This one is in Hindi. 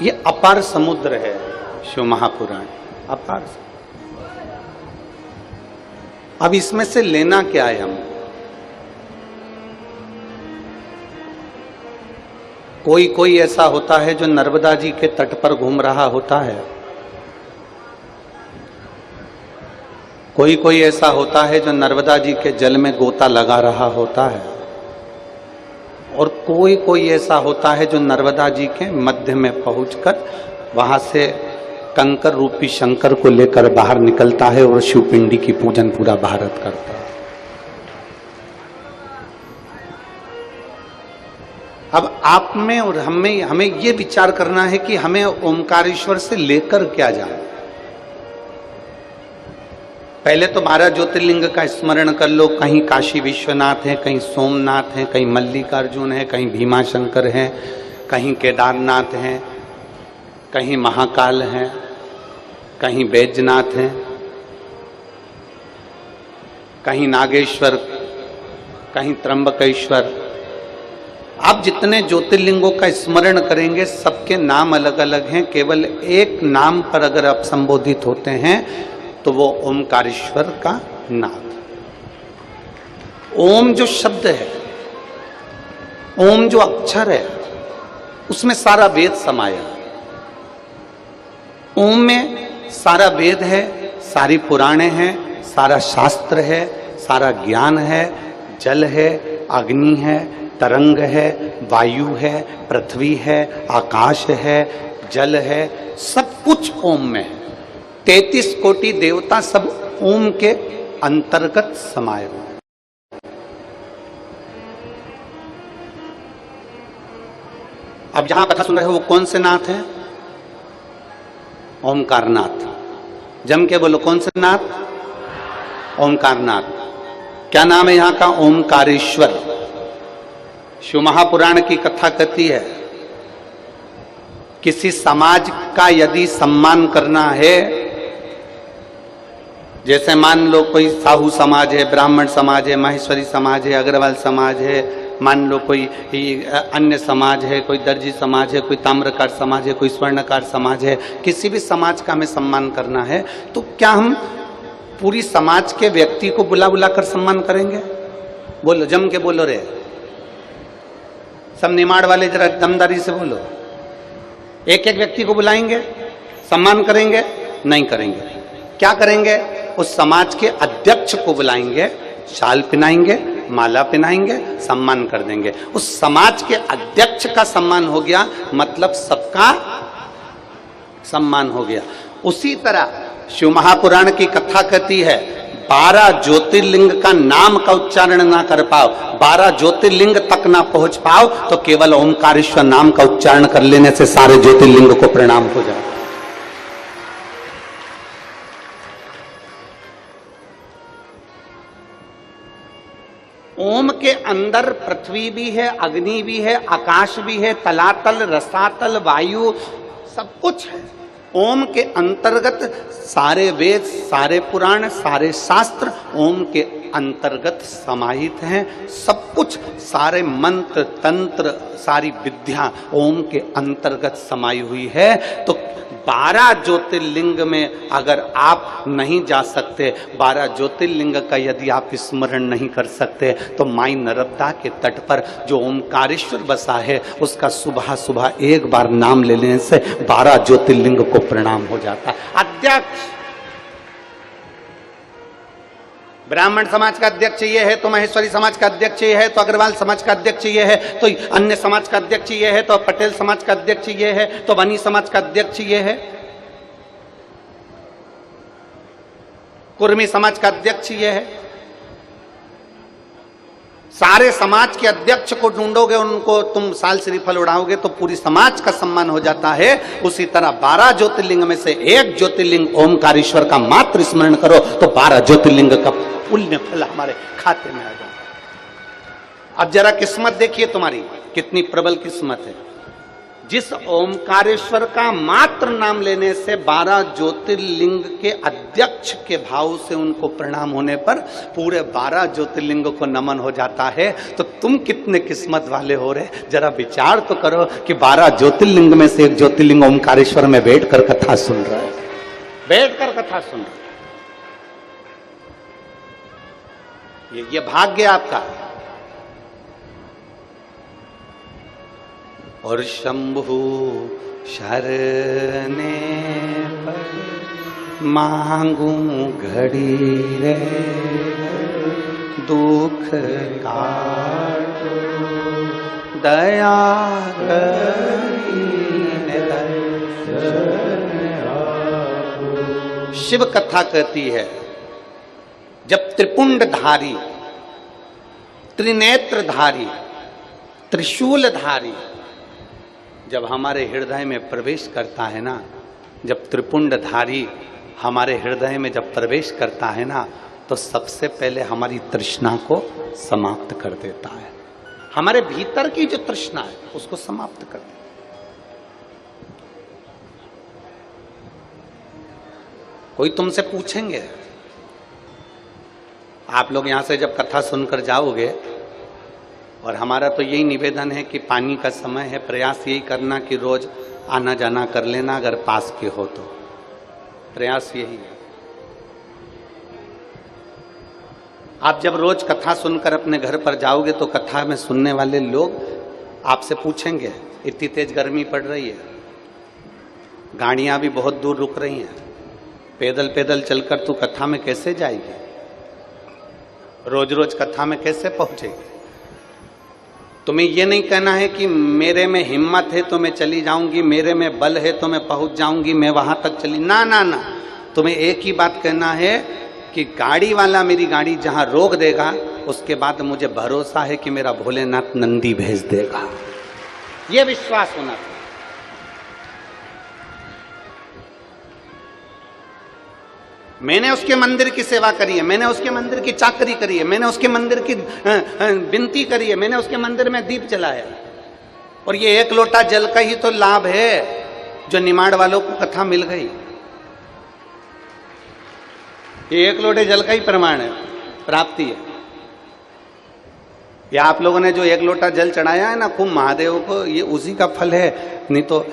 ये अपार समुद्र है शिव महापुराण, अपार। अब इसमें से लेना क्या है हम? कोई कोई ऐसा होता है जो नर्मदा जी के तट पर घूम रहा होता है, कोई कोई ऐसा होता है जो नर्मदा जी के जल में गोता लगा रहा होता है, और कोई कोई ऐसा होता है जो नर्मदा जी के मध्य में पहुंचकर वहां से कंकर रूपी शंकर को लेकर बाहर निकलता है और शिवपिंडी की पूजन पूरा भारत करता है। अब आप में और हमें ये विचार करना है कि हमें ओमकारेश्वर से लेकर क्या जाए। पहले तो 12 ज्योतिर्लिंग का स्मरण कर लो। कहीं काशी विश्वनाथ है, कहीं सोमनाथ है, कहीं मल्लिकार्जुन है, कहीं भीमाशंकर है, कहीं केदारनाथ है, कहीं महाकाल है, कहीं बैजनाथ है, कहीं नागेश्वर, कहीं त्र्यंबकेश्वर। आप जितने ज्योतिर्लिंगों का स्मरण करेंगे सबके नाम अलग अलग हैं। केवल एक नाम पर अगर आप संबोधित होते हैं तो वो ओमकारेश्वर का नाम। ओम जो शब्द है, ओम जो अक्षर है, उसमें सारा वेद समाया। ओम में सारा वेद है, सारी पुराणे हैं, सारा शास्त्र है, सारा ज्ञान है, जल है, अग्नि है, तरंग है, वायु है, पृथ्वी है, आकाश है, जल है, सब कुछ ओम में है। 33 कोटि देवता सब ओम के अंतर्गत समाये हुए। अब जहां कथा सुन रहे हो वो कौन से नाथ है? ओमकारनाथ। जम के बोलो, कौन से नाथ? ओमकारनाथ। क्या नाम है यहां का? ओमकारेश्वर। शिव महापुराण की कथा कहती है किसी समाज का यदि सम्मान करना है, जैसे मान लो कोई साहू समाज है, ब्राह्मण समाज है, माहेश्वरी समाज है, अग्रवाल समाज है, मान लो कोई अन्य समाज है, कोई दर्जी समाज है, कोई ताम्रकार समाज है, कोई स्वर्णकार समाज है, किसी भी समाज का हमें सम्मान करना है तो क्या हम पूरी समाज के व्यक्ति को बुला बुला कर सम्मान करेंगे? बोलो, जम के बोलो रे। सब निमाड़ वाले जरा दमदारी से बोलो। एक एक व्यक्ति को बुलाएंगे, सम्मान करेंगे? नहीं करेंगे। क्या करेंगे? उस समाज के अध्यक्ष को बुलाएंगे, शाल पहनाएंगे, माला पहनाएंगे, सम्मान कर देंगे। उस समाज के अध्यक्ष का सम्मान हो गया, मतलब सबका सम्मान हो गया। उसी तरह शिव महापुराण की कथा कहती है 12 ज्योतिर्लिंग का नाम का उच्चारण ना कर पाओ, 12 ज्योतिर्लिंग तक ना पहुंच पाओ तो केवल ओमकारेश्वर नाम का उच्चारण कर लेने से सारे ज्योतिर्लिंग को प्रणाम हो जाए। ओम के अंदर पृथ्वी भी है, अग्नि भी है, आकाश भी है, तलातल, रसातल, वायु, सब कुछ है। ओम के अंतर्गत सारे वेद, सारे पुराण, सारे शास्त्र ओम के अंतर्गत समाहित हैं। सब कुछ, सारे मंत्र, तंत्र, सारी विद्या ओम के अंतर्गत समाई हुई है। तो 12 ज्योतिर्लिंग में अगर आप नहीं जा सकते, 12 ज्योतिर्लिंग का यदि आप स्मरण नहीं कर सकते, तो माई नर्मदा के तट पर जो ओमकारेश्वर बसा है उसका सुबह सुबह एक बार नाम ले लेने से 12 ज्योतिर्लिंग को प्रणाम हो जाता है। अध्यक्ष ब्राह्मण समाज का अध्यक्ष ये है तो महेश्वरी समाज का अध्यक्ष ये है तो अग्रवाल समाज का अध्यक्ष ये है तो अन्य समाज का अध्यक्ष ये है तो पटेल समाज का अध्यक्ष ये है तो बनी समाज का अध्यक्ष ये है, कुर्मी समाज का अध्यक्ष ये है। सारे समाज के अध्यक्ष को ढूंढोगे, उनको तुम साल श्रीफल उड़ाओगे तो पूरी समाज का सम्मान हो जाता है। उसी तरह 12 ज्योतिर्लिंग में से एक ज्योतिर्लिंग ओमकारेश्वर का मात्र स्मरण करो तो 12 ज्योतिर्लिंग का पुण्य फल हमारे खाते में आ जाता। अब जरा किस्मत देखिए तुम्हारी कितनी प्रबल किस्मत है। जिस ओमकारेश्वर का मात्र नाम लेने से 12 ज्योतिर्लिंग के अध्यक्ष के भाव से उनको प्रणाम होने पर पूरे 12 ज्योतिर्लिंग को नमन हो जाता है, तो तुम कितने किस्मत वाले हो रहे। जरा विचार तो करो कि 12 ज्योतिर्लिंग में से एक ज्योतिर्लिंग ओमकारेश्वर में बैठकर कथा सुन रहा है, बैठकर कथा सुन रहा है। ये भाग्य आपका। और शंभु शरणे पर मांगू घड़ी रे, दुख काटो दया शिव कथा कहती है, जब त्रिपुंडधारी, त्रिनेत्रधारी, त्रिशूलधारी जब हमारे हृदय में प्रवेश करता है ना, जब त्रिपुंडधारी हमारे हृदय में जब प्रवेश करता है ना, तो सबसे पहले हमारी तृष्णा को समाप्त कर देता है। हमारे भीतर की जो तृष्णा है उसको समाप्त कर देता है। कोई तुमसे पूछेंगे, आप लोग यहां से जब कथा सुनकर जाओगे, और हमारा तो यही निवेदन है कि पानी का समय है, प्रयास यही करना कि रोज आना जाना कर लेना, अगर पास के हो तो प्रयास यही है। आप जब रोज कथा सुनकर अपने घर पर जाओगे तो कथा में सुनने वाले लोग आपसे पूछेंगे, इतनी तेज गर्मी पड़ रही है, गाड़ियां भी बहुत दूर रुक रही हैं, पैदल पैदल चलकर तू कथा में कैसे जाएगी, रोज रोज कथा में कैसे पहुंचेगी। तुम्हें यह नहीं कहना है कि मेरे में हिम्मत है तो मैं चली जाऊंगी, मेरे में बल है तो मैं पहुंच जाऊंगी, मैं वहां तक चली, ना ना ना। तुम्हें एक ही बात कहना है कि गाड़ी वाला मेरी गाड़ी जहां रोक देगा, उसके बाद मुझे भरोसा है कि मेरा भोलेनाथ नंदी भेज देगा। यह विश्वास होना चाहिए। मैंने उसके मंदिर की सेवा करी है, मैंने उसके मंदिर की चाकरी करी है, मैंने उसके मंदिर की विनती करी है, मैंने उसके मंदिर में दीप जलाया, और ये एक लोटा जल का ही तो लाभ है जो निमाड़ वालों को कथा मिल गई। ये एक लोटे जल का ही प्रमाण है, प्राप्ति है। या आप लोगों ने जो एक लोटा जल चढ़ाया है ना खूब महादेव को, ये उसी का फल है, नहीं तो